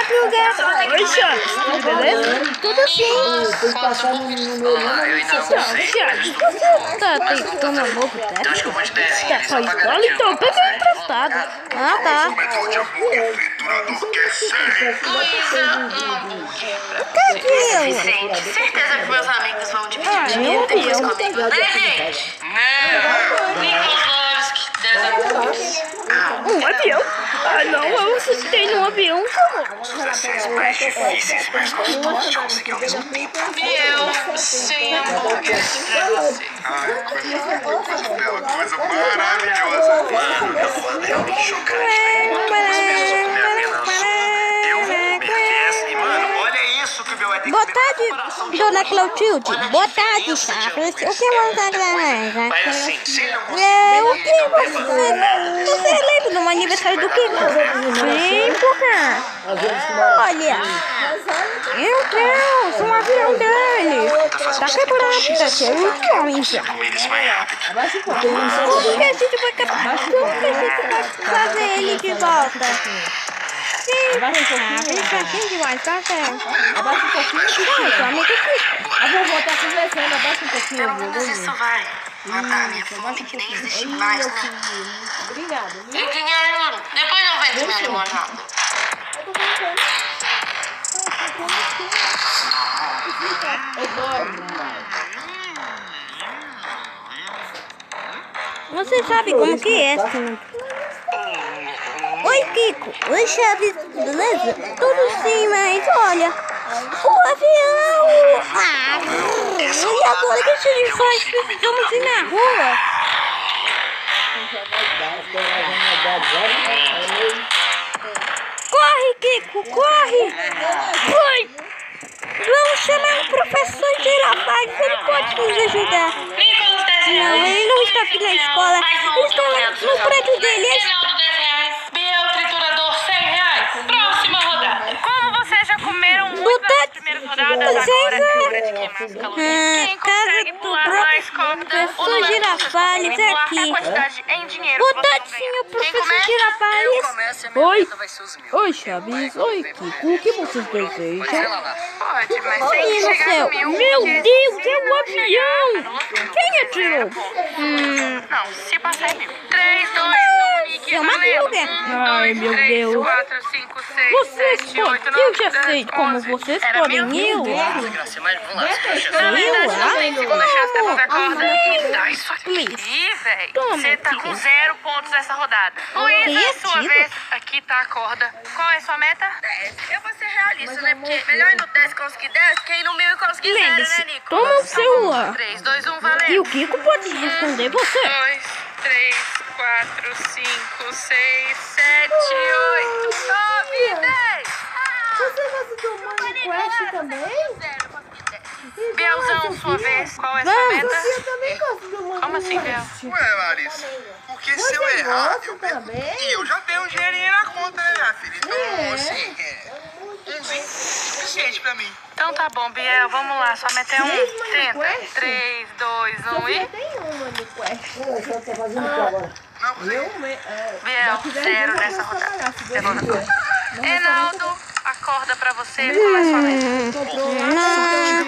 outro lugar. Oi, Chaves, tudo beleza? Tudo sim. Chaves, você tá tentando amor pro teste? Tá com a escola? Então pega emprestado. Ah, tá. Cadê? Certeza que meus amigos vão dividir Meu depois Deus. comigo, né, gente? Um avião? Ah, não, eu assustei num avião. Os desenhos mais difíceis, mais gostosos de conseguir ao mesmo tempo. Eu sem hambúrgueres pra você. Ai, coisa maravilhosa. Mano, eu vou realmente chocante, né? Enquanto umas pessoas vão comer apenas uma, eu vou comer essa. E, mano, olha isso que o meu vai ter que Boa comer. tarde, dona Clotilde. Boa tarde, Chaves. O que você quer? Mas assim, se ele não conseguir O que não vai fazer nada desse você lembra do aniversário do Kiko? Sim, porque... Olha... Meu Deus, um avião dele. Tá quebrado, tá cheio de homens. comer isso mais rápido. Como que a gente vai fazer ele de volta? Sim, quem demais, tá certo. Abaixa um pouquinho. A vovó tá conversando, abaixa um pouquinho. Pelo menos isso vai matar minha fome, que nem existe mais, né? Obrigada. E dinheiro, depois eu vendo minha limonada. Você sabe como que é, sim. Oi, Kiko. Oi, Chaves. Beleza? Tudo sim, mas olha... O avião... Ah, e agora que a gente faz? Precisamos ir na rua. Corre, Kiko, corre! Oi! Vamos chamar o professor Girafales, ele pode nos ajudar. Não, ele não está aqui na escola, ele está no prédio dele. Biel triturador, R$100. Próxima rodada. Como vocês já comeram muito nas primeiras rodadas, agora é hora de queimar as calorias. Quem consegue pular mais rápido, professor Girafales é aqui. em dinheiro. Boa tarde, senhor professor Girafales. Oi. Oi, Chaves. Oi, Kiko. O que vocês desejam? Pode, mas Oi, tem que no chegar céu. no mil. Meu Deus, é um avião. Quem atirou? Não, se passar é 1000. 3, 2, 1, Nick. É uma dúvida. Ai, meu Deus. 4, 5, 6, Vocês 7, 8, podem... 9, Eu já sei como vocês podem ir. Na verdade, não tem segunda chance de devolver a corda. Me dá isso aqui, velho. Você tá com 0 pontos nessa rodada. Luísa, sua vez. Aqui tá a corda. Qual é a sua meta? 10. Eu vou ser realista, né? Porque melhor ir no 10 conseguir 10 que ir no 1000 e conseguir 0, né, Nico? Toma o celular. 3, 2, 1, valeu. E o Kiko pode responder você. 2, 3, 4, 5, 6, 7, 8, 9, 10. Você gosta do Minecraft também? Bielzão, sua vez. Qual é a sua Vamos. meta? Eu também gosto do Minecraft. Como assim, Biel? Ué, Larissa, porque se eu errar, eu perco. E eu já tenho um dinheirinho na conta, né, minha filha? Então, assim, umzinho suficiente pra mim. Então tá bom, Biel, vamos lá. Sua meta é 1. Tenta. 3, 2, 1 e... Tem um Minecraft. Não, mas Biel, 0 nessa rodada. Segunda corda. Reinaldo, a corda pra você. Qual é a sua meta?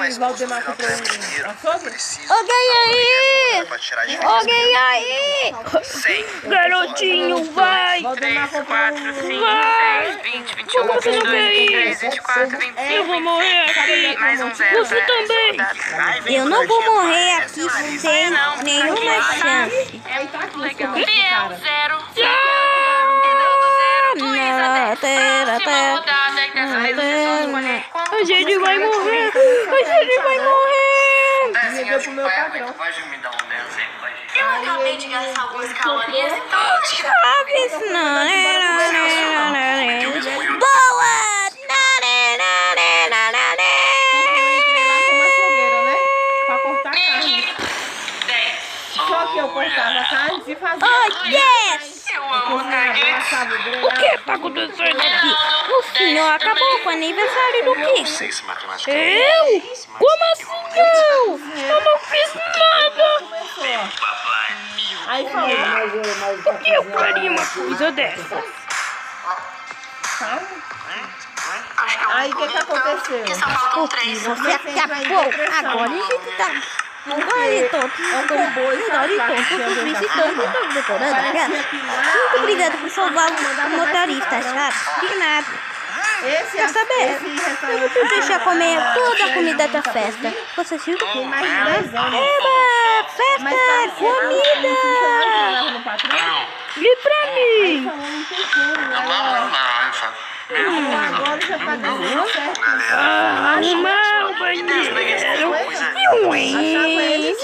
mais Valdemar comprou primeiro. Preciso. Alguém aí! Pra tirar de Alguém aí! 100. Garotinho, vai! 3, 4, 5, 6, 20, 21, Como você não 22, veio? 23, 24, 25, Eu vou morrer aqui! mais um 0. Você também! Eu não vou morrer aqui sem nenhuma chance! É muito legal. Biel, 0. Não, Próxima rodada, e dessa vez vocês vão escolher a gente vai morrer! A gente vai morrer! Pode me dar um desenho, pode? Eu acabei de gastar algumas calorias, então acho que Chaves, não! Boa! Só que eu cortava a carne e fazia. Oh, yes! eu amo nuggets. O que tá acontecendo aqui? O senhor acabou com o aniversário do Kiko. Sei se matemática Eu? Como assim não? Eu não fiz nada! Aí falou. Por que eu faria uma coisa dessa? calma. Acho que eu Aí o que aconteceu? Porque só faltam 3. Você acabou. Agora a gente tá. Agora eu tô visitando e decorando a casa. Muito obrigada por salvar o motorista, sabe? De nada. Quer saber? Eu vou te deixar comer toda a comida da festa. Você se Tem mais de 10 anos. Eba! Festa! Comida! E pra mim? Agora já tá dando certo. Arrumar o banheiro. A chave é ele.